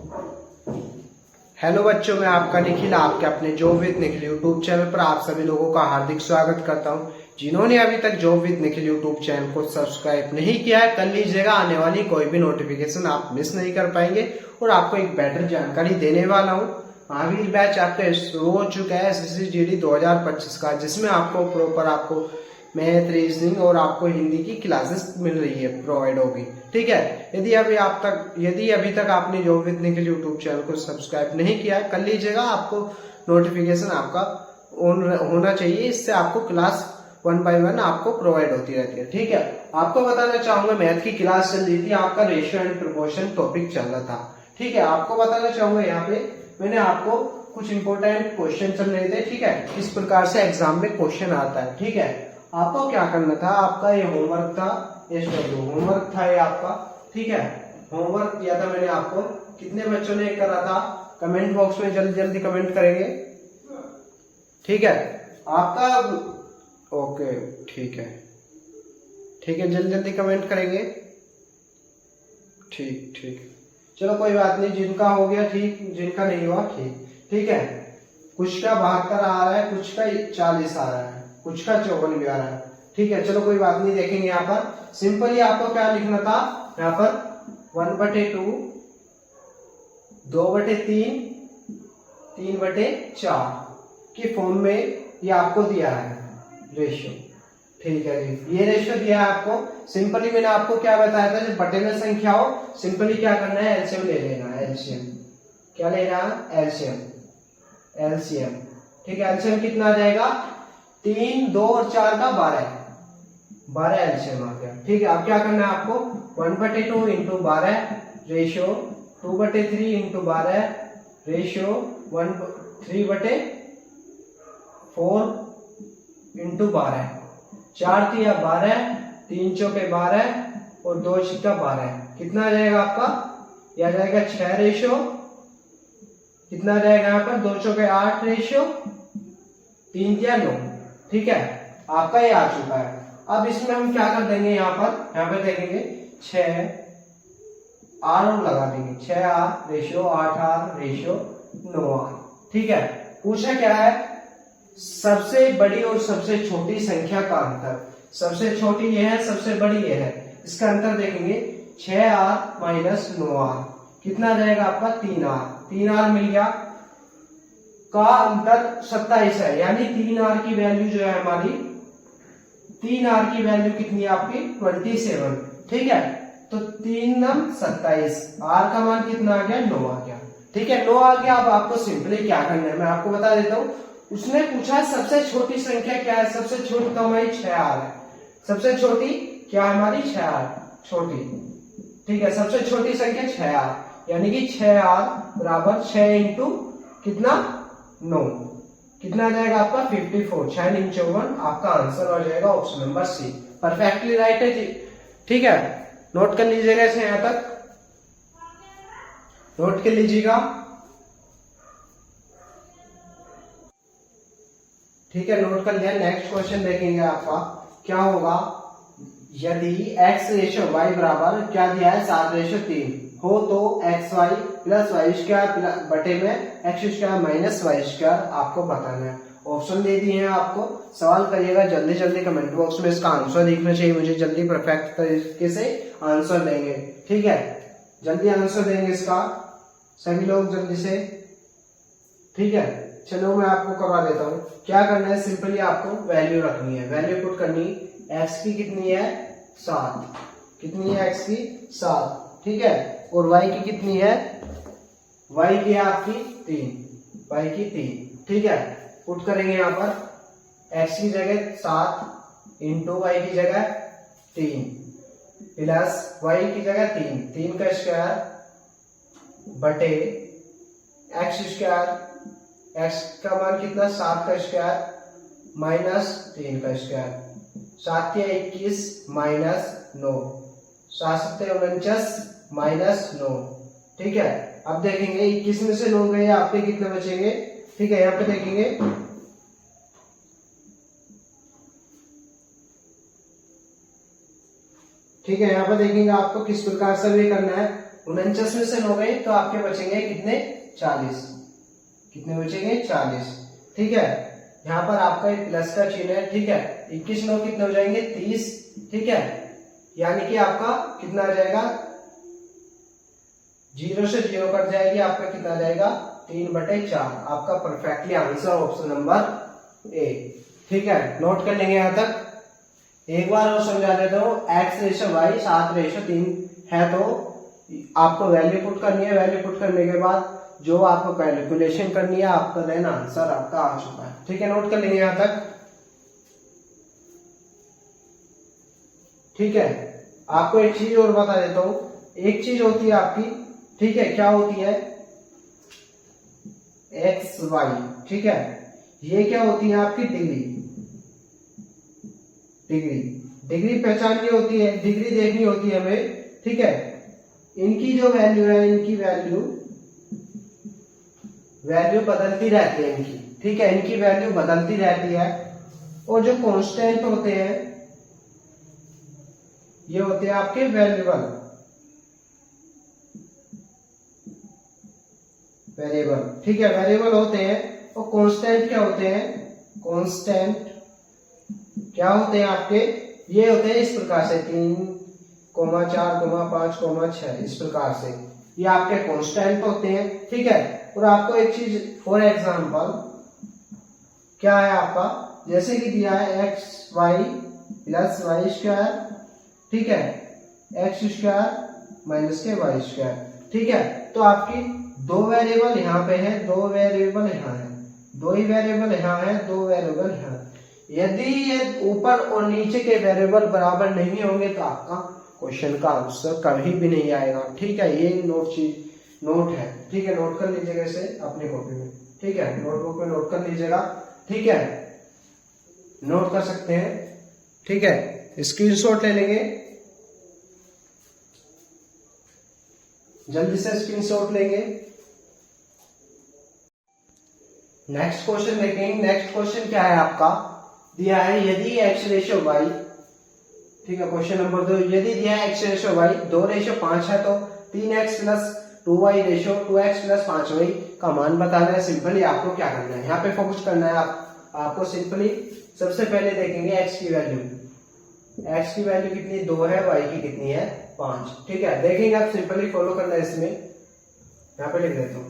Hello बच्चों, मैं आपका निखिल आपके अपने job with Nikhil YouTube channel पर आप सभी लोगों का हार्दिक स्वागत करता हूं। जिन्होंने अभी तक job with Nikhil YouTube channel को सब्सक्राइब नहीं किया है, कर लीजिएगा। आने वाली कोई भी नोटिफिकेशन आप मिस नहीं कर पाएंगे और आपको एक बेटर जानकारी देने वाला हूं। महावीर बैच आपका शुरू हो चुका है एसएससी जीडी 2025 का, जिसमें आपको प्रॉपर आपको मैथ, रीजनिंग और आपको हिंदी की क्लासेस मिल रही है, प्रोवाइड होगी। ठीक है, यदि अभी तक आपने job with Nikhil YouTube channel को सब्सक्राइब नहीं किया है, कर लीजिएगा। आपको नोटिफिकेशन आपका ऑन होना चाहिए, इससे आपको क्लास 1 by 1 आपको प्रोवाइड होती रहती है। ठीक है, आपको बताना चाहूंगा मैथ की क्लास चल रही थी, आपका रेशियो एंड प्रोपोर्शन टॉपिक चल रहा था। ठीक है, आपको बताना चाहूंगा यहाँ पे मैंने आपको कुछ इंपॉर्टेंट क्वेश्चन चल रहे थे। ठीक है, किस प्रकार से एग्जाम में क्वेश्चन आता है। ठीक है, आपको क्या करना था, आपका ये होमवर्क था, होमवर्क था ये आपका। ठीक है, होमवर्क दिया था मैंने आपको। कितने बच्चों ने करा था कमेंट बॉक्स में जल्दी जल्दी कमेंट करेंगे। ठीक है, आपका ओके, ठीक है जल्दी जल्दी कमेंट करेंगे। ठीक ठीक, चलो कोई बात नहीं, जिनका हो गया ठीक, जिनका नहीं हुआ ठीक। ठीक है, कुछ का 72 आ रहा है, कुछ का 40 आ रहा है, कुछ का 54 भी आ रहा है। ठीक है, चलो कोई बात नहीं, देखेंगे यहाँ पर सिंपली आपको क्या लिखना था। यहाँ पर 1/2, 2/3, 3/4 के फॉर्म में ये आपको दिया है रेशियो। ठीक है जी, ये रेशियो दिया है आपको। सिंपली मैंने आपको क्या बताया था, जब बटे में संख्या हो सिंपली क्या करना है, एलसीएम ले लेना है। एलसीएम क्या लेना है, एलसीएम। ठीक है, एलसीएम कितना आ जाएगा, 3, 2 और 4 का 12 एलसीएम आ गया। ठीक है, अब क्या करना है आपको, 1/2 into 12 ratio 2/3 into 12 ratio 3/4 into 12। 4 तिया 12, 3 चौके 12 और 2 छिक्का 12। कितना आ जाएगा आपका, यह आ जाएगा 6 रेशियो। कितना आ जाएगा यहाँ पर, 2 चौके 8 रेशियो 3 तिया 9। ठीक है, आपका ये आ चुका है। अब इसमें हम क्या कर देंगे, यहाँ पे देखेंगे 6 आर और लगा देंगे, 6R ratio 8R ratio 9R। ठीक है, पूछा क्या है, सबसे बड़ी और सबसे छोटी संख्या का अंतर। सबसे छोटी ये है, सबसे बड़ी ये है, इसका अंतर देखेंगे 6R माइनस 9R। कितना जाएगा आपका, 3R मिल गया। का अंतर 27 है, यानी 3R की वैल्यू जो है हमारी, 3R की वैल्यू कितनी है आपकी, 27। ठीक है, तो 3 9 27, R का मान कितना आ गया, 9 आ गया। ठीक है, 9 आ गया। अब आपको सिंपली क्या करना है, मैं आपको बता देता हूं। उसने पूछा सबसे छोटी संख्या क्या है, सबसे छोटी तो हमारी 6R है। सबसे छोटी क्या है हमारी, 6R छोटी। ठीक है, सबसे छोटी संख्या 6R, यानी कि 6R बराबर 6 इंटू कितना, 9। कितना आ जाएगा आपका, 54। 6 9 54, आपका आंसर हो जाएगा option number C. Perfectly right है जी। ठीक है, नोट कर लीजिएगा इसे, यहां तक नोट कर लीजिएगा। ठीक है, नोट कर लिया। नेक्स्ट क्वेश्चन देखेंगे आपका क्या होगा, यदि x रेशियो y बराबर क्या दिया है, 7/3 हो तो xy प्लस वाई स्क्वायर बटे में x square minus y square आपको बताना है। ऑप्शन दे दिए हैं आपको, सवाल करिएगा जल्दी जल्दी कमेंट बॉक्स में, इसका आंसर लिखना चाहिए मुझे जल्दी, परफेक्ट तरीके से आंसर देंगे। ठीक है, जल्दी आंसर देंगे इसका सभी लोग जल्दी से। ठीक है, चलो मैं आपको करवा देता हूँ। क्या करना है, सिंपली आपको वैल्यू रखनी है, वैल्यू पुट करनी। x की कितनी है, 7। कितनी है x की, 7। ठीक है, और y की कितनी है, y की है आपकी 3, y की 3। ठीक है, पुट करेंगे यहाँ पर x की जगह 7 इंटू y की जगह 3 प्लस y की जगह 3 का स्क्वायर बटे x स्क्वायर, x का मान कितना, 7 का स्क्वायर माइनस 3 का स्क्वायर। 7 या 21 माइनस 9, 7 7 49 माइनस 9। ठीक है, अब देखेंगे 21 में से 9 गए, आपके कितने बचेंगे। ठीक है, यहाँ पे देखेंगे ठीक है, यहाँ पे देखेंगे आपको किस प्रकार से भी करना है। 49 में से 9 गए तो आपके बचेंगे कितने, 40। कितने बचेंगे, 40। ठीक है, यहाँ पर आपका एक प्लस का चिन्ह है। ठीक है, 21 9 कितने हो जाएंगे, 30। ठीक है, यानी कि आपका कितना आ जाएगा, 0 से 0 कट जाएगी, आपका कितना आ जाएगा, 3/4। आपका perfectly answer option number A. ठीक है, नोट कर लेंगे यहाँ तक। एक बार और समझा देता हूँ, x/y 7/3 है तो आपको वैल्यू पुट करनी है। वैल्यू पुट करने के बाद जो आपको कैलकुलेशन करनी है, आपका देन आंसर आपका आ चुका है। ठीक है, नोट कर लेंगे यहाँ तक। ठीक है, आपको एक चीज और बता देता हूं। एक चीज होती है आपकी, ठीक है, क्या होती है, एक्स वाई। ठीक है, ये क्या होती है आपकी, डिग्री। डिग्री डिग्री पहचाननी होती है, डिग्री देखनी होती है हमें। ठीक है, इनकी जो वैल्यू है, इनकी वैल्यू बदलती रहती है इनकी। ठीक है, इनकी वैल्यू बदलती रहती है। और जो कांस्टेंट होते हैं ये होते हैं आपके वेरिएबल। ठीक है, वेरिएबल होते हैं। और कांस्टेंट क्या होते हैं, कांस्टेंट क्या होते हैं आपके, ये होते हैं इस प्रकार से 3, 4, 5, 6, इस प्रकार से ये आपके कांस्टेंट होते हैं। ठीक है, और आपको एक चीज फॉर एग्जांपल क्या है आपका, जैसे कि दिया है x y plus y square. ठीक है, x square minus k y square. ठीक है, तो आपकी दो वेरिएबल यहाँ पे है, दो वेरिएबल यहाँ है, दो ही वेरिएबल यहाँ है, दो वेरिएबल यहाँ। यदि ये ऊपर और नीचे के वेरिएबल बराबर नहीं होंगे तो आपका क्वेश्चन का आंसर कभी भी नहीं आएगा। ठीक है, ये नोट है। ठीक है, नोट कर लीजिएगा इसे अपनी कॉपी में। ठीक है, नोटबुक में नोट कर लीजिएगा। ठीक है, नोट कर सकते हैं। ठीक है, स्क्रीनशॉट ले लेंगे, जल्दी से स्क्रीनशॉट लेंगे। नेक्स्ट क्वेश्चन देखेंगे। नेक्स्ट क्वेश्चन क्या है आपका, दिया है यदि x/y। ठीक है, क्वेश्चन नंबर 2, यदि दिया है x/y 2/5 है तो 3x + 2y 2x + 5y का मान बताना है। सिंपली आपको क्या करना है, यहाँ पे फोकस करना है। आपको सिंपली सबसे पहले देखेंगे x की वैल्यू। x की वैल्यू कितनी, 2 है, y की कितनी है, 5। ठीक है, देखेंगे आप, सिंपली फॉलो करना है इसमें। यहाँ पे लिख देता हूँ,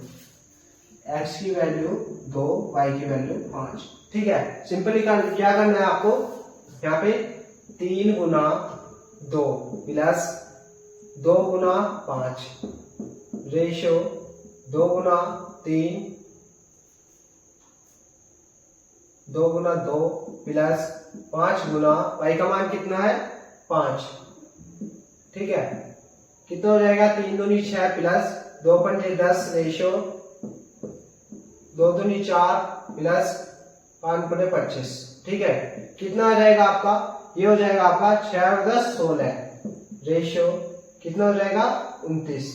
x की वैल्यू 2, y की वैल्यू 5। ठीक है, सिंपली क्या करना है आपको, यहाँ पे 3 गुना 2 प्लस 2 गुना 5 रेशो 2 गुना 3, 2 गुना 2 प्लस 5 गुना y का मान कितना है, 5। ठीक है, कितना हो जाएगा, 3 दूनी 6 प्लस 2 पंजे 10 रेशो 2 दूनी 4 प्लस 5 बटे 25। ठीक है, कितना आ जाएगा आपका, ये हो जाएगा आपका 6 और 10 16 रेशो कितना हो जाएगा, 29।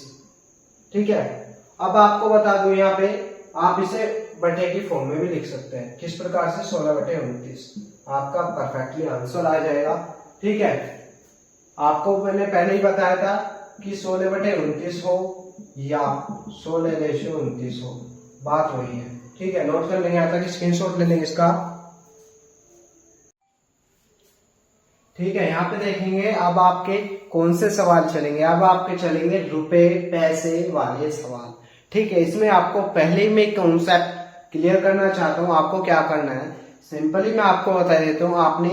ठीक है, अब आपको बता दूं, यहाँ पे आप इसे बटे की फॉर्म में भी लिख सकते हैं। किस प्रकार से, 16/29 आपका परफेक्टली आंसर आ जाएगा। ठीक है, आपको मैंने पहले ही बताया था कि 16/29 हो या 16/29 हो, बात वही है। ठीक है, नोट कर लेंगे, यहाँ तक स्क्रीनशॉट ले लेंगे इसका। ठीक है, यहाँ पे देखेंगे अब आपके कौन से सवाल चलेंगे। अब आपके चलेंगे रुपए पैसे वाले सवाल। ठीक है, इसमें आपको पहले ही मैं कॉन्सेप्ट क्लियर करना चाहता हूँ। आपको क्या करना है, सिंपली मैं आपको बता देता हूँ। आपने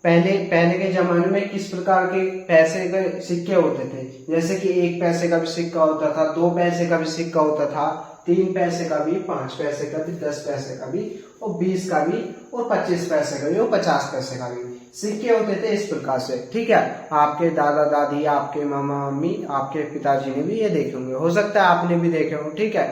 पहले के जमाने में किस प्रकार के पैसे के सिक्के होते थे, जैसे कि 1 पैसे का भी सिक्का होता था, 2 पैसे का भी सिक्का होता था, 3 पैसे का भी, 5 पैसे का भी, 10 पैसे का भी, और 20 का भी, और 25 पैसे का भी, और 50 पैसे का भी सिक्के होते थे इस प्रकार से। ठीक है, आपके दादा दादी, आपके मामा मम्मी, आपके पिताजी ने भी ये देखे होंगे, हो सकता है आपने भी देखे हो। ठीक है,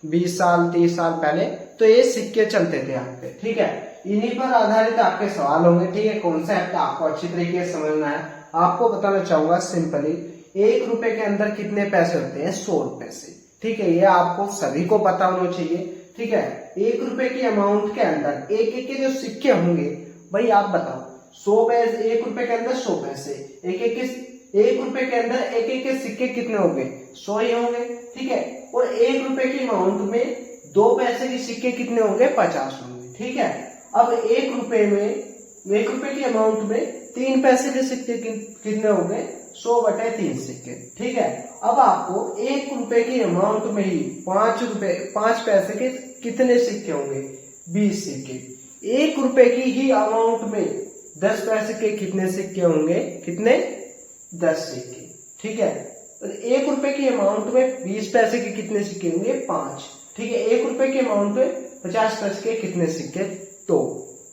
20 साल 30 साल पहले तो ये सिक्के चलते थे यहाँ पे। ठीक है, इन्हीं पर आधारित आपके सवाल होंगे। ठीक है, कॉन्सेप्ट आपको अच्छी तरीके से समझना है। आपको बताना चाहूंगा सिंपली, 1 रुपए के अंदर कितने पैसे होते हैं, 100 पैसे। ठीक है, ये आपको सभी को पता होना चाहिए। ठीक है, 1 रुपए की अमाउंट के अंदर एक एक के जो सिक्के होंगे, भाई आप बताओ, 100 पैसे, 1 रुपए के अंदर 100 पैसे, एक एक के ₹1 के अंदर एक एक के सिक्के कितने होंगे? 100 ही होंगे, ठीक है। और ₹1 की अमाउंट में 2 पैसे के सिक्के कितने होंगे? 50 होंगे, ठीक है। अब ₹1 की अमाउंट में 3 पैसे के सिक्के कितने होंगे? 100/3 सिक्के, ठीक है। अब आपको ₹1 की अमाउंट में ही 5 पैसे के कितने सिक्के होंगे? 20 सिक्के। ₹1 की ही अमाउंट में 10 पैसे के कितने सिक्के होंगे? कितने? 10 सिक्के, ठीक है। तो ₹1 की अमाउंट में 20 पैसे के कितने सिक्के होंगे? 5, ठीक है। ₹1 की अमाउंट में 50 पैसे के कितने सिक्के? 2,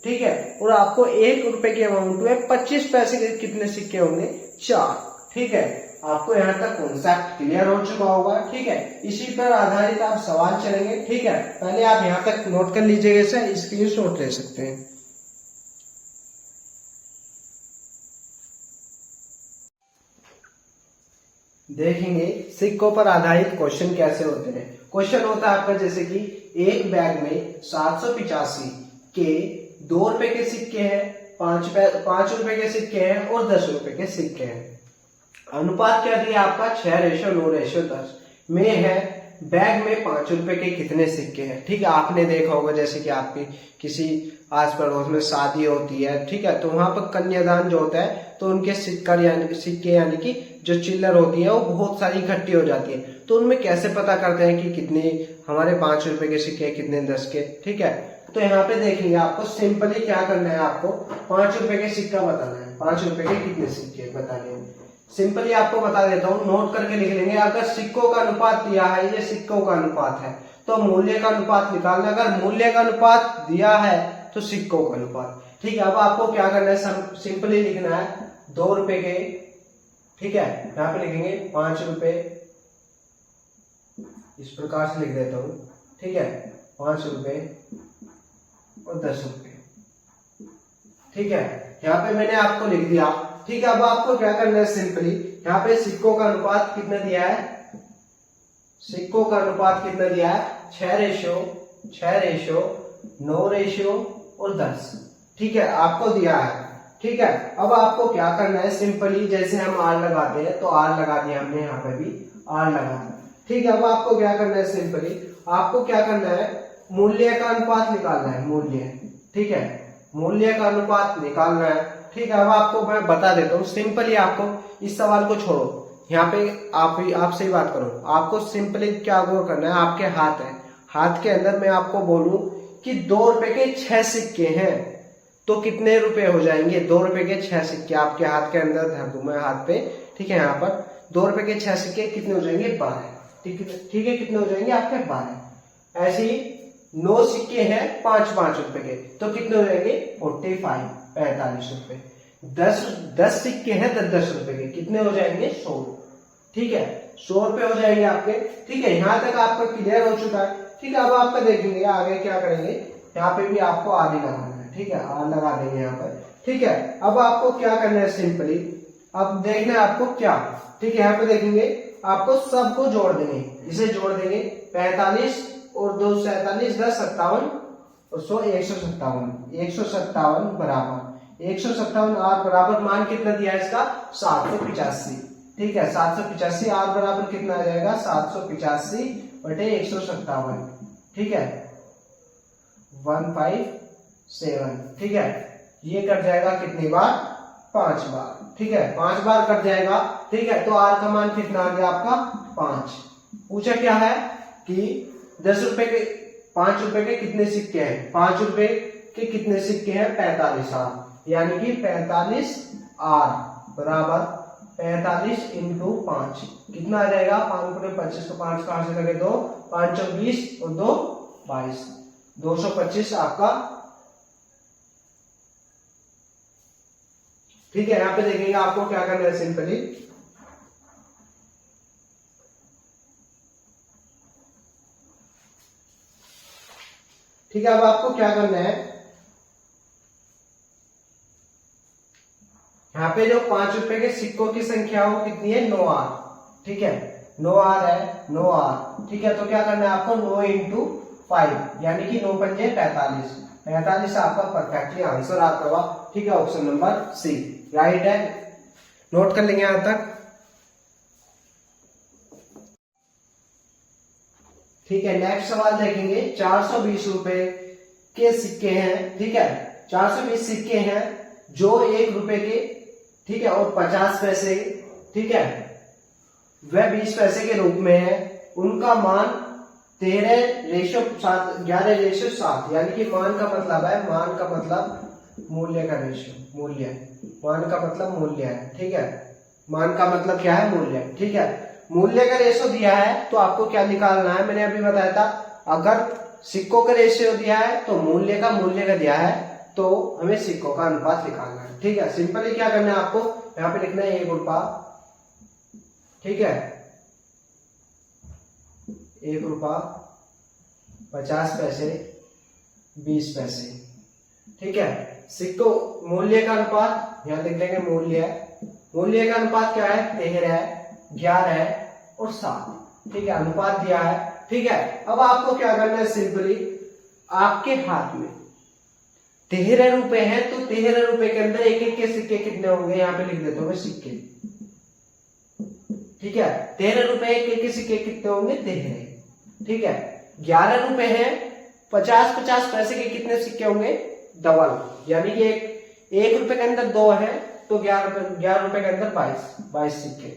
ठीक है। और आपको ₹1 की अमाउंट में 25 पैसे के कितने सिक्के होंगे? 4, ठीक है। आपको यहाँ तक कॉन्सेप्ट क्लियर हो चुका होगा, ठीक है। इसी पर आधारित आप सवाल चलेंगे, ठीक है। पहले आप यहाँ तक नोट कर लीजिएगा, इसे स्क्रीनशॉट ले सकते हैं। देखेंगे सिक्कों पर आधारित क्वेश्चन कैसे होते हैं। क्वेश्चन होता है आपका जैसे कि एक बैग में 785 के ₹2 के सिक्के हैं, 5 रुपए के सिक्के हैं और ₹10 के सिक्के हैं। अनुपात क्या दिया आपका? 6:9:10 में है। बैग में ₹5 के कितने सिक्के हैं? ठीक है, आपने देखा होगा जैसे कि आपकी किसी आस पड़ोस में शादी होती है, ठीक है, तो वहां पर कन्यादान जो होता है तो उनके सिक्के यानी कि जो चिल्लर होती है वो बहुत सारी इकट्ठी हो जाती है। तो उनमें कैसे पता करते हैं कि कितने हमारे ₹5 के सिक्के कितने 10 के, ठीक है। तो यहाँ पे देखेंगे आपको सिंपली क्या करना है, आपको ₹5 के सिक्का बताना है। ₹5 के कितने सिक्के बताने हैं, सिंपली आपको बता देता हूँ, नोट करके लिख लेंगे। अगर सिक्कों का अनुपात दिया है, ये सिक्कों का अनुपात है, तो मूल्य का अनुपात निकालना। अगर मूल्य का अनुपात दिया है तो सिक्कों का अनुपात, ठीक है। अब आपको क्या करना है, सिंपली लिखना है ₹2 के, ठीक है। यहाँ पे लिखेंगे ₹5, इस प्रकार से लिख देता हूँ, ठीक है। ₹5 और ₹10, ठीक है। यहाँ पे मैंने आपको लिख दिया, ठीक है। अब आपको क्या करना है, सिंपली यहाँ पे सिक्कों का अनुपात कितना दिया है? सिक्कों का अनुपात कितना दिया है? 6:9:10, ठीक है, आपको दिया है, ठीक है। अब आपको क्या करना है, सिंपली जैसे हम R लगाते हैं तो R लगा दिया हमने, यहाँ पे भी R लगा दिया, ठीक है। अब आपको क्या करना है, सिंपली आपको क्या करना है, मूल्य का अनुपात निकालना है, मूल्य, ठीक है, मूल्य का अनुपात निकालना है, ठीक है। अब आपको मैं बता देता हूँ, सिंपली आपको इस सवाल को छोड़ो, यहाँ पे आपसे ही बात करो। आपको सिंपली क्या गौर करना है, आपके हाथ है, हाथ के अंदर मैं आपको बोलूं कि ₹2 के 6 सिक्के हैं तो कितने रुपए हो जाएंगे? ₹2 के 6 सिक्के आपके हाथ के अंदर धर दूं मैं हाथ पे, ठीक है। यहाँ पर ₹2 के 6 सिक्के कितने हो जाएंगे? 12, ठीक है। कितने हो जाएंगे आपके? 12। ऐसे ही 9 सिक्के हैं ₹5 के, तो कितने हो जाएंगे? 45 रुपए। 10 सिक्के हैं ₹10 के, कितने हो जाएंगे? 100, ठीक है, 100 रुपए हो जाएंगे आपके, ठीक है। यहाँ तक आपका क्लियर हो चुका है, ठीक है। अब आपका देखेंगे आगे क्या करेंगे, यहाँ पे भी आपको आगे लगाना है, ठीक है, R लगा देंगे यहाँ पर, ठीक है। अब आपको क्या करना है, सिंपली अब देखना है आपको क्या, ठीक है। यहाँ पे देखेंगे आपको सबको जोड़ देंगे, इसे जोड़ देंगे 45 और 2 47 10 57 और 100 157 बराबर 157 R बराबर मान कितना दिया है इसका? 785, ठीक है। 785 R बराबर कितना आ जाएगा? 785/157, ठीक है, 157, ठीक है। ये कट जाएगा कितनी बार? 5 बार, ठीक है, 5 बार कट जाएगा, ठीक है। तो R का मान कितना आ गया आपका? 5। पूछा क्या है कि ₹10 के ₹5 के कितने सिक्के हैं? ₹5 के कितने सिक्के हैं? 45 R, यानी कि 45 R बराबर 45 × 5 कितना आ जाएगा? 5 × 25 तो 5 कहां से लगे? 2, 5 × 20 और 2 22, 225 आपका, ठीक है। यहाँ पे देखिएगा आपको क्या करना है, सिंपली ठीक है। अब आपको क्या करना है, यहाँ पे जो ₹5 के सिक्कों की संख्या हो कितनी है? 9R, ठीक है, 9R है, 9R, ठीक है। तो क्या करना है आपको? 9 × 5 यानी कि 9 × 5 = 45, 45 आपका परफेक्टली आंसर आता हुआ, ठीक है। ऑप्शन नंबर C राइट है, नोट कर लेंगे यहां तक। ठीक है, नेक्स्ट सवाल देखेंगे। 420 रुपए के सिक्के हैं, ठीक है, 420 सिक्के हैं जो 1 रुपए के, ठीक है, और 50 पैसे, ठीक है, वह 20 पैसे के रूप में है। उनका मान 13:7, 11:7, यानी कि मान का मतलब है, मान का मतलब मूल्य का रेशियो, मूल्य, मान का मतलब मूल्य है, ठीक है, मान का मतलब क्या है, मूल्य, ठीक है। मूल्य का रेशियो दिया है तो आपको क्या निकालना है, मैंने अभी बताया था, अगर सिक्कों का रेशियो दिया है तो मूल्य का दिया है, तो हमें सिक्कों का अनुपात निकालना है, ठीक है। सिंपली क्या करना है आपको, यहाँ पे लिखना है 1 रुपया, ठीक है, 1 रुपया 50 पैसे 20 पैसे, ठीक है। सिक्कों मूल्य का अनुपात यहां लिख लेंगे, मूल्य का अनुपात क्या है, 13, 11 और 7, ठीक है, अनुपात दिया है, ठीक है। अब आपको क्या करना है, सिंपली आपके हाथ में 13 रुपए हैं, तो 13 रुपए के अंदर एक एक के सिक्के कितने होंगे, यहाँ पे लिख देता हूं मैं सिक्के, ठीक है, 13 रुपए एक एक के सिक्के कितने होंगे, 13, ठीक है। 11 रुपए हैं, 50-50 पैसे के कितने सिक्के होंगे, डबल, यानी कि एक रुपए के अंदर 2 है तो 11 रुपए के अंदर 22 सिक्के।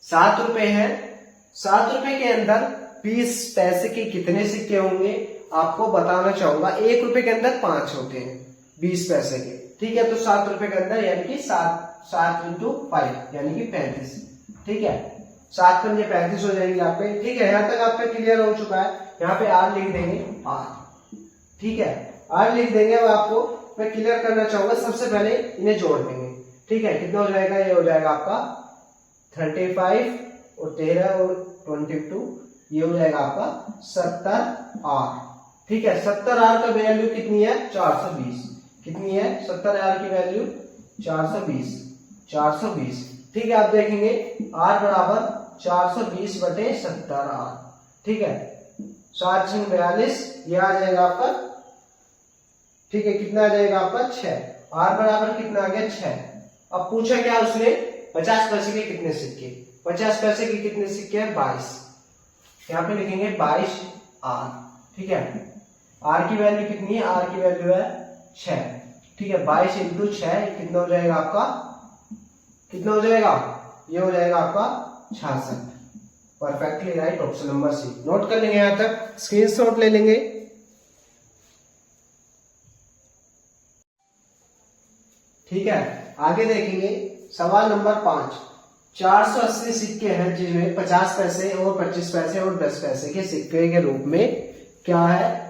7 रुपए हैं, 7 रुपए के अंदर 20 पैसे के कितने सिक्के होंगे, आपको बताना चाहूंगा। 1 रुपए के अंदर 5 होते हैं 20 पैसे के, ठीक है, तो 7 रुपए के अंदर यानी कि 7 × 5 यानी कि 35, ठीक है, 7 पंजे 35 हो जाएंगे आपके, ठीक है। यहाँ तक आपका क्लियर हो चुका है। यहाँ पे R लिख देंगे, R, ठीक है, R लिख देंगे। अब आपको मैं क्लियर करना चाहूंगा, सबसे पहले इन्हें जोड़ देंगे, ठीक है, कितना हो जाएगा, ये हो जाएगा आपका 35 और 13 और 22, ये हो जाएगा आपका 70R, ठीक है। 70R का वैल्यू कितनी है, 420, कितनी है, 70R की वैल्यू 420, ठीक है। आप देखेंगे R बराबर 420/70R, ठीक है, 7×42, ये आ जाएगा आपका, ठीक है, कितना आ जाएगा आपका 6, R बराबर कितना आ गया, 6। अब पूछा क्या उसने, 50 पैसे के कितने सिक्के, 50 पैसे के कितने सिक्के हैं, 22, यहाँ पे लिखेंगे 22R, ठीक है। R की वैल्यू कितनी है, R की वैल्यू है 6, ठीक है, 22 × 6 कितना हो जाएगा आपका, कितना हो जाएगा, ये हो जाएगा आपका 66, perfectly right, option number C. Note कर लेंगे, यहां तक स्क्रीनशॉट ले लेंगे। ठीक है, आगे देखेंगे सवाल नंबर 5। 480 सिक्के हैं जिनमें 50 पैसे और 25 पैसे और 10 पैसे के सिक्के के रूप में क्या है,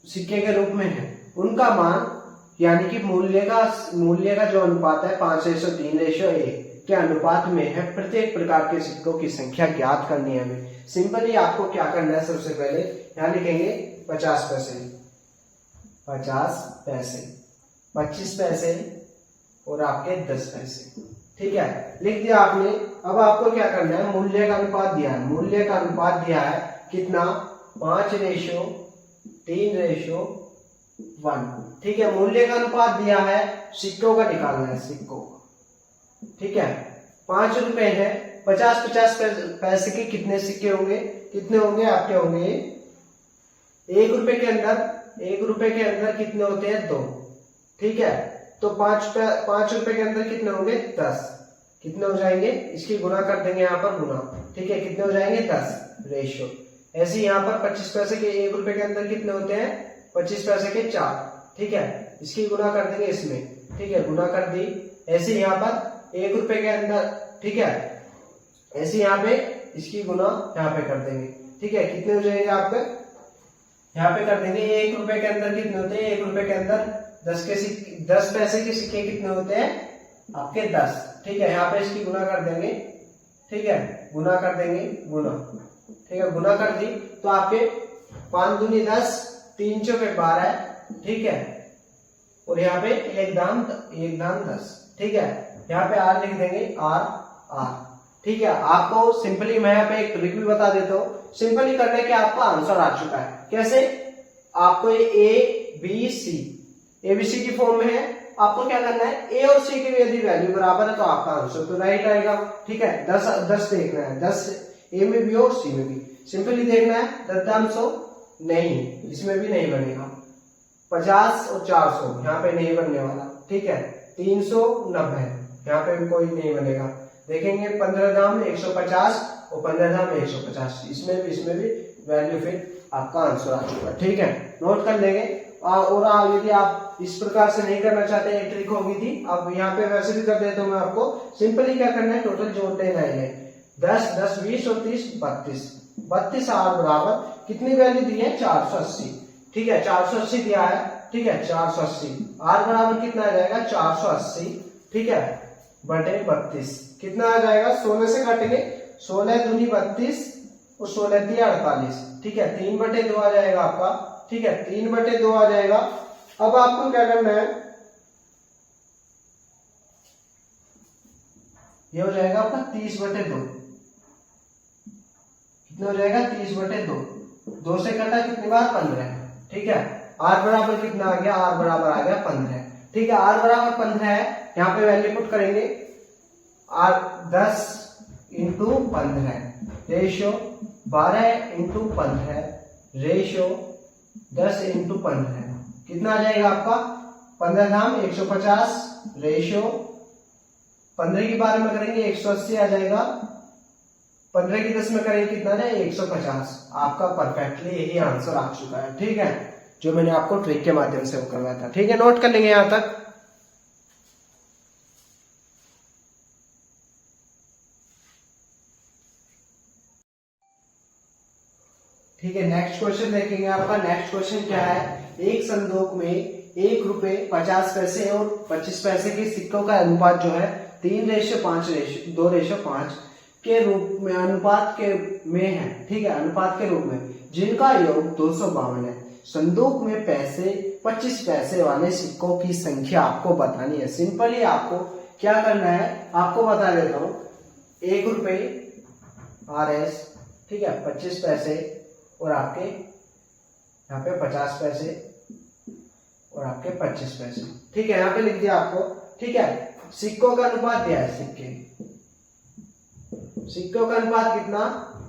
सिक्के के रूप में है। उनका मान यानी कि मूल्य का जो अनुपात है 5:3:1 के अनुपात में है। प्रत्येक प्रकार के सिक्कों की संख्या ज्ञात करनी है हमें। सिंपली आपको क्या करना है, सबसे पहले यहाँ लिखेंगे 50 पैसे, 25 पैसे और आपके 10 पैसे। ठीक है, लिख दिया आपने। अब आपको क्या करना है, मूल्य का अनुपात दिया है, मूल्य का अनुपात दिया है कितना, 5:3:1। ठीक है, मूल्य का अनुपात दिया है, सिक्कों का निकालना है, सिक्कों। ठीक है, 5 रुपए है, 50 पैसे के कितने सिक्के होंगे, कितने होंगे आपके होंगे 1 रुपए के अंदर कितने होते हैं 2। ठीक है, तो 5 रुपए के अंदर कितने होंगे 10, कितने हो जाएंगे, इसकी गुना कर देंगे यहाँ पर गुना। ठीक है, कितने हो जाएंगे 10 रेशियो। ऐसे यहाँ पर 25 पैसे के 1 रुपए के अंदर कितने होते हैं 25 पैसे के 4। ठीक है, इसकी गुना कर देंगे इसमें। ठीक है, गुना कर दी। ऐसे यहाँ पर 1 रुपए के अंदर, ठीक है, ऐसे यहाँ पे इसकी गुना यहाँ पे कर देंगे। ठीक है, कितने हो जाएंगे आपके, यहाँ पे कर देंगे 1 रुपए के अंदर कितने होते हैं, 1 रुपए के अंदर 10 पैसे के सिक्के कितने होते हैं आपके 10। ठीक है, यहाँ पे इसकी गुना कर देंगे। ठीक है, गुना कर देंगे गुना। ठीक है, गुना कर दी तो आपके 5 दूनी 10, 3 चौके 12। ठीक है, और यहाँ पे एक दाम 10। ठीक है, यहाँ पे R लिख देंगे, R। ठीक है, आपको सिंपली मैं यहाँ पे एक ट्रिक भी बता देता हूँ। सिंपली करने के आपका आंसर आ चुका है। कैसे, आपको ये ABC की फॉर्म में है। आपको क्या करना है, A और C की यदि वैल्यू बराबर है तो आपका आंसर तो राइट आएगा। ठीक है, 10 देखना है, 10 A में भी और C में भी। सिंपली देखना है दशांशों नहीं, इसमें भी नहीं बनेगा। 50 और 400 यहाँ पे नहीं बनने वाला, ठीक है। 390 यहाँ पे भी कोई नहीं बनेगा। देखेंगे 15 धाम 150 और 15 धाम 150, इसमें भी वैल्यू फिर आपका आंसर आ चुका है, ठीक है। नोट कर लेंगे। और यदि आप इस प्रकार से नहीं करना चाहते, एक ट्रिक होगी थी, अब यहाँ पे वैसे भी कर देता हूँ मैं आपको। सिंपली क्या करना है, टोटल जोड़ देना है 10 10 20 और 30 32 32 आर बराबर कितनी वैल्यू दी है 480, ठीक है। 480 दिया है, ठीक है। 480 आर बराबर कितना आ जाएगा 480, ठीक है, बटे 32 कितना आ जाएगा, 16 से काटेंगे, 16 दूनी 32 और 16 तिया 48, ठीक है। 3/2 आ जाएगा आपका, ठीक है। 3/2 आ जाएगा। अब आपको क्या करना है, ये हो जाएगा आपका 30/2, कितना हो जाएगा 30/2, 2 से कटा कितनी बार 15, ठीक है। आर बराबर कितना आ गया, आर बराबर आ गया 15, ठीक है। आर बराबर 15 है, यहाँ पे वैल्यू पुट करेंगे, or 10 into 15 ratio 12 into 15 ratio 10 into 15 कितना आ जाएगा आपका 15 धाम 150 रेशियो 15 की 12 में करेंगे 180 आ जाएगा, 15 की 10 में करेंगे कितना है 150। आपका परफेक्टली यही आंसर आ चुका है, ठीक है, जो मैंने आपको ट्रिक के माध्यम से वो करवाया था, ठीक है। नोट कर लेंगे यहां तक। ठीक है, नेक्स्ट क्वेश्चन देखेंगे। आपका नेक्स्ट क्वेश्चन क्या है, एक संदूक में 1 रुपए 50 पैसे और 25 पैसे के सिक्कों का अनुपात जो है 3:5 के रूप में अनुपात के में है, ठीक है, अनुपात के रूप में, जिनका योग 252 है। संदूक में पैसे 25 पैसे वाले सिक्कों की संख्या आपको बतानी है। सिंपली आपको क्या करना है, आपको बता देता हूं। 1 रुपए RS, ठीक है, 25 पैसे और आपके यहाँ पे 50 पैसे और आपके 25 पैसे, ठीक है, यहाँ पे लिख दिया आपको, ठीक है। सिक्कों का अनुपात दिया है, सिक्कों का अनुपात कितना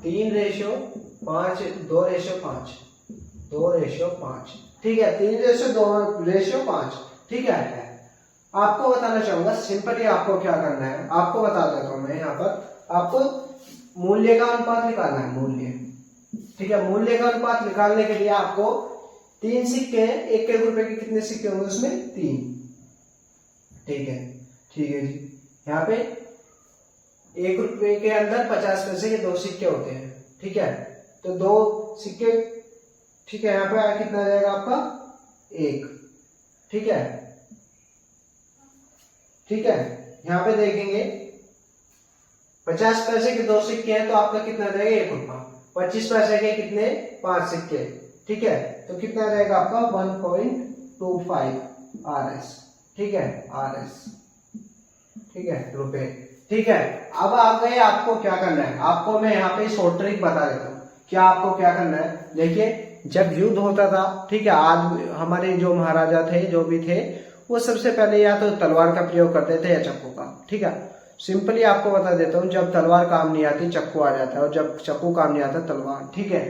3:5 2:5, ठीक है, 3:2:5, ठीक है। आपको बताना चाहूंगा, सिंपली आपको क्या करना है, आपको बता देता हूं मैं। यहाँ पर आपको मूल्य का अनुपात निकालना है, मूल्य, ठीक है। मूल्य का अनुपात निकालने के लिए आपको 3 सिक्के हैं, 1 रुपए के कितने सिक्के होंगे उसमें 3, ठीक है, ठीक है जी। यहाँ पे 1 रुपए के अंदर 50 पैसे के 2 सिक्के होते हैं, ठीक है, तो 2 सिक्के, ठीक है। यहाँ पे कितना आ जाएगा आपका 1, ठीक है, ठीक है। यहाँ पे देखेंगे 50 पैसे के 2 सिक्के हैं, तो आपका कितना आ जाएगा 1 रुपया। 25 पैसे के कितने 5 सिक्के, ठीक है, तो कितना रहेगा आपका 1.25 RS, ठीक है, RS, ठीक है, रुपए, ठीक है। अब आ गए, आपको क्या करना है, आपको मैं यहाँ पे शॉर्ट ट्रिक बता देता हूँ। क्या आपको क्या करना है, देखिए, जब युद्ध होता था, ठीक है, आज हमारे जो महाराजा थे, जो भी थे, वो सबसे पहले या तो तलवार का प्रयोग करते थे या चाकू का, ठीक है। सिंपली आपको बता देता हूँ, जब तलवार काम नहीं आती चक्कू आ जाता है, और जब चक्कू काम नहीं आता तलवार, ठीक है,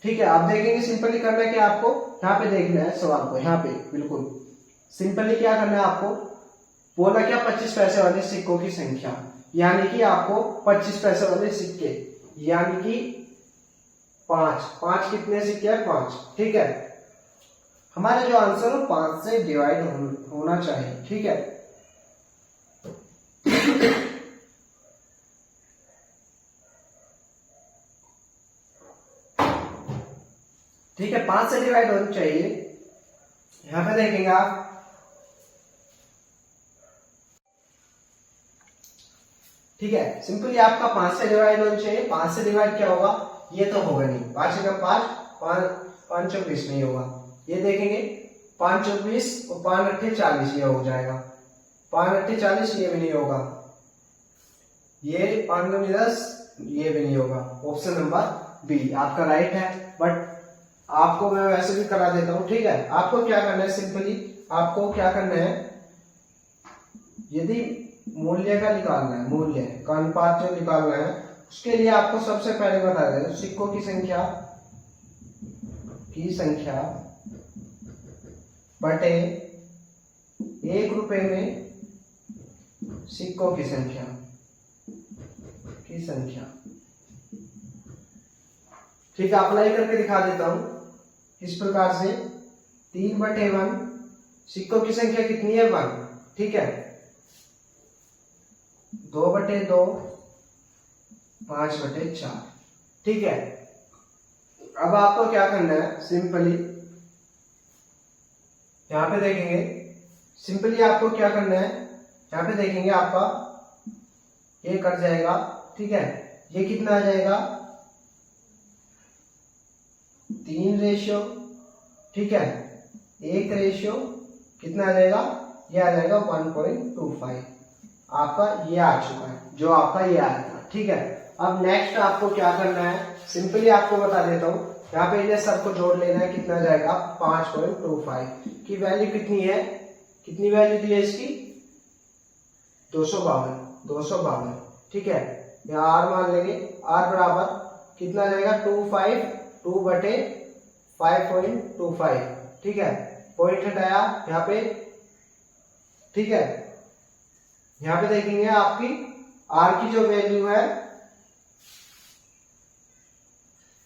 ठीक है। आप देखेंगे सिंपली करना है कि आपको यहाँ पे देखना है सवाल को, यहाँ पे बिल्कुल सिंपली क्या करना है, आपको बोला क्या 25 पैसे वाले सिक्कों की संख्या, यानी कि आपको 25 पैसे वाले सिक्के, यानी कि 5 कितने सिक्के हैं 5, ठीक है। हमारा जो आंसर है 5 से डिवाइड होना चाहिए, ठीक है। ठीक है, 5 से डिवाइड होनी चाहिए। यहां पे देखेंगे आप, ठीक है, सिंपली आपका 5 से डिवाइड होनी चाहिए। 5 से डिवाइड क्या होगा, ये तो होगा नहीं, 5 का 5 चौक 20 नहीं होगा। ये देखेंगे 5 चौक 20 और 5 अट्ठे 40, ये हो जाएगा। 5 अट्ठे 40, ये भी नहीं होगा। ये 5 दूनी 10, ये भी नहीं होगा। ऑप्शन नंबर बी आपका राइट है, बट आपको मैं वैसे भी करा देता हूं, ठीक है। आपको क्या करना है, सिंपली आपको क्या करना है, यदि मूल्य का निकालना है, मूल्य का अनुपात जो निकालना है, उसके लिए आपको सबसे पहले बता दें सिक्कों की संख्या बटे 1 रुपए में सिक्कों की संख्या ठीक है, अप्लाई करके दिखा देता हूं इस प्रकार से 3/1 सिक्कों की संख्या कितनी है 1, ठीक है, 2/2 5/4, ठीक है। अब आपको क्या करना है, सिंपली यहां पे देखेंगे, सिंपली आपको क्या करना है, यहां पे देखेंगे आपका ये कट जाएगा, ठीक है, ये कितना आ जाएगा 3 रेशियो, ठीक है, 1 रेशियो कितना आ जाएगा, ये आ जाएगा 1.25, आपका ये आ चुका है, जो आपका ये आया था, ठीक है। अब नेक्स्ट आपको क्या करना है, सिंपली आपको बता देता हूं, यहाँ पे ये सबको जोड़ लेना है, कितना जाएगा 5.25 की वैल्यू कितनी है, कितनी वैल्यू दी है इसकी 252, ठीक है। यहाँ आर मान लेंगे, आर बराबर कितना जाएगा 2/5.25, ठीक है, पॉइंट हटाया यहाँ पे, ठीक है। यहाँ पे देखेंगे आपकी आर की जो वैल्यू है,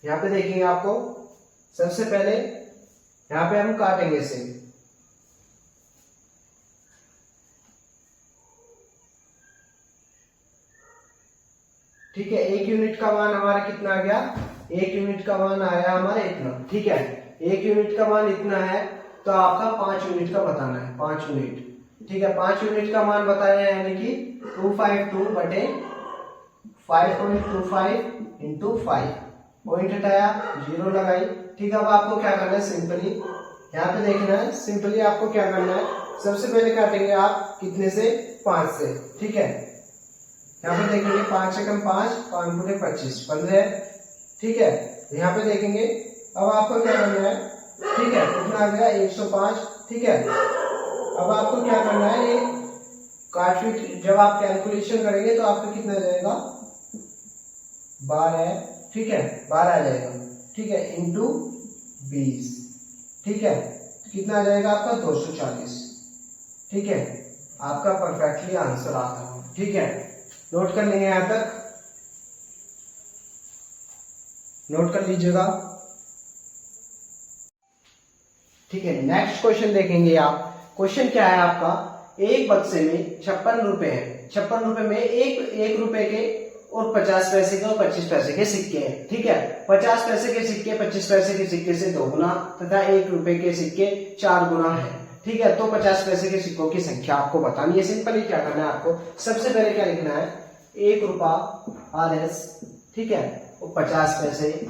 यहाँ पे देखेंगे आपको सबसे पहले यहाँ पे हम काटेंगे इसे, ठीक है। 1 यूनिट का मान हमारा कितना आ गया, 1 यूनिट का मान आया हमारा इतना, ठीक है। 1 यूनिट का मान इतना है तो आपका 5 यूनिट का बताना है, 5 यूनिट, ठीक है। 5 यूनिट का मान बताया है, यानी कि 252/5.25 इंटू 5, पॉइंट हटाया 0 लगाई, ठीक है। अब आपको क्या करना है, सिंपली यहाँ पे देखना है, सिंपली आपको क्या करना है, सबसे पहले काटेंगे आप कितने से 5 से, ठीक है। यहाँ पे देखेंगे 5 से कम 5, 5 गुणे 25 15, ठीक है। यहाँ पे देखेंगे अब आपको क्या करना है, ठीक है, कितना आ गया 105, ठीक है। अब आपको क्या करना है, ये काटपीट जब आप कैलकुलेशन करेंगे तो आपका कितना जाएगा 12, ठीक है, 12 आ जाएगा, ठीक है, इंटू 20, ठीक है, कितना आ जाएगा आपका 240, ठीक है। आपका परफेक्टली आंसर आता है, ठीक है। नोट कर लेंगे, यहां तक नोट कर लीजिएगा, ठीक है। नेक्स्ट क्वेश्चन देखेंगे आप, क्वेश्चन क्या है आपका, एक बक्से में 56 रुपए है, 56 रुपए में एक रुपए के और 50 पैसे के और 25 पैसे के सिक्के हैं, ठीक है। 50 पैसे के सिक्के 25 पैसे के सिक्के से 2 गुना तथा 1 रुपए के सिक्के 4 गुना है, ठीक है। तो 50 पैसे के सिक्कों की संख्या आपको बतानी है। सिंपली क्या करना है आपको, सबसे पहले क्या लिखना है, 1 रुपया RS, ठीक है, और 50 पैसे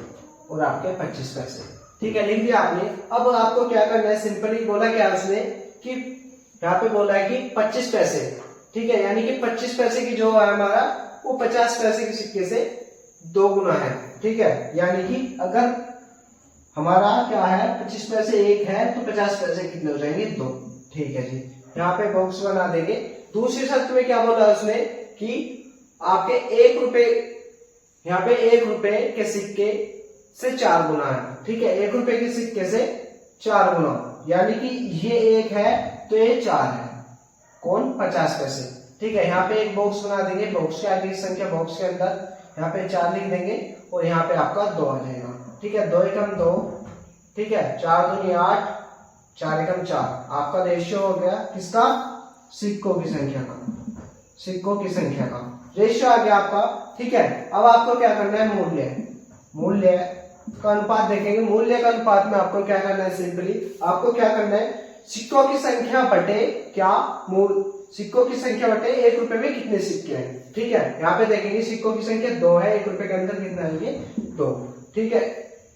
और आपके 25 पैसे, ठीक है, लिख दिया आपने। अब आपको क्या करना है, सिंपली बोला क्या उसने कि यहाँ पे बोला है कि 25 पैसे, ठीक है, यानी कि 25 पैसे की जो है हमारा वो 50 पैसे के सिक्के से 2 गुना है, ठीक है। यानी कि अगर हमारा क्या है 25 पैसे 1 है तो 50 पैसे कितने हो जाएंगे 2, ठीक है जी। यहाँ पे बॉक्स बना देंगे। दूसरी शर्त में क्या बोला उसने कि आपके 1 रुपए, यहाँ पे 1 रुपए के सिक्के से 4 गुना है, ठीक है, 1 रुपए के सिक्के से 4 गुना, यानी कि ये 1 है तो ये 4 है, कौन 50 पैसे, ठीक है। यहाँ पे एक बॉक्स बना देंगे, बॉक्स के आगे की संख्या बॉक्स के अंदर यहाँ पे 4 लिख देंगे और यहाँ पे आपका 2 आ जाएगा, ठीक है, 2 एकम 2, ठीक है, 4 दूनी 8, 4 एकम 4, आपका रेशियो हो गया किसका, सिक्कों की संख्या का, सिक्कों की संख्या का रेशियो आ गया आपका, ठीक है। अब आपको क्या करना है, मूल्य का अनुपात देखेंगे। मूल्य का अनुपात में आपको क्या करना है, सिंपली आपको क्या करना है, सिक्कों की संख्या बटे क्या, सिक्कों की संख्या बटे 1 रुपए में कितने सिक्के हैं, ठीक है। यहाँ पे देखेंगे सिक्कों की संख्या 2 है, 1 रुपए के अंदर कितना आएंगे 2, ठीक है,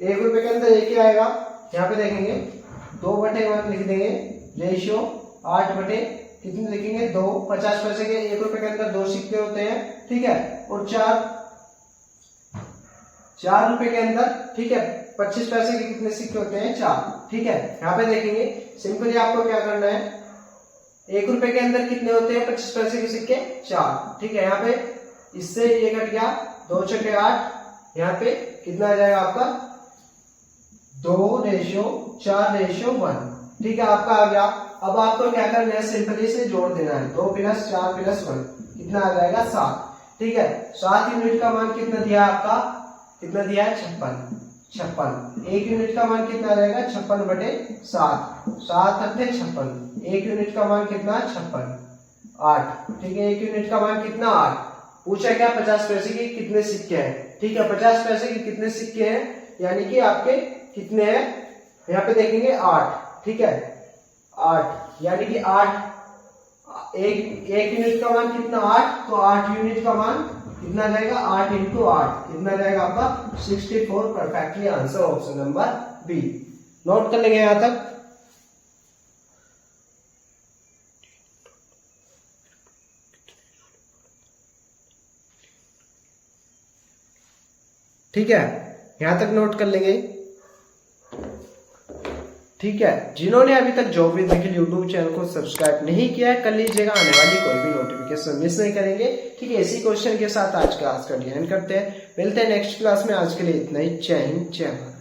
1 रुपए के अंदर 1 ही आएगा। यहाँ पे देखेंगे 2/1 लिख देंगे, रेशियो 8 बटे कितने लिखेंगे 2, 50 पैसे के 1 रुपए के अंदर 2 सिक्के होते हैं, ठीक है, और 4 रुपए के अंदर, ठीक है, 25 पैसे के कितने सिक्के होते हैं 4, ठीक है। यहाँ पे देखेंगे सिंपली आपको क्या करना है, 1 रुपए के अंदर कितने होते हैं 25 पैसे के सिक्के 4, ठीक है। यहाँ पे इससे ये कट गया, 2 चौके 8, यहाँ पे कितना आ जाएगा आपका 2:4:1। ठीक है, आपका आ गया। अब आपको क्या करना है, सिंपली से जोड़ देना है। 2 + 4 + 1 कितना आ जाएगा 7। ठीक है, 7 यूनिट का मान कितना दिया आपका, कितना दिया है 56। 1 यूनिट का मान कितना आ जाएगा 56/7, 7 × 56। 1 यूनिट का मान कितना 56, 8। ठीक है, 1 यूनिट का मान कितना 8। पूछा क्या 50 पैसे के कितने सिक्के हैं। ठीक है, 50 पैसे के कितने सिक्के हैं, यानी कि आपके कितने हैं, यहाँ पे देखेंगे 8। ठीक है, 8 यानी कि 8, एक यूनिट का मान कितना 8, तो 8 यूनिट का मान कितना जाएगा 8 × 8 कितना जाएगा आपका 64। Perfectly answer option number B. Note कर लेंगे यहां तक। ठीक है, यहां तक नोट कर लेंगे। ठीक है, जिन्होंने अभी तक job with Nikhil YouTube channel को सब्सक्राइब नहीं किया है, कर लीजिएगा, आने वाली कोई भी नोटिफिकेशन मिस नहीं करेंगे। ठीक है, इसी क्वेश्चन के साथ आज क्लास का डिजाइन करते हैं। मिलते हैं नेक्स्ट क्लास में, आज के लिए इतना ही। जय हिंद, जय भारत।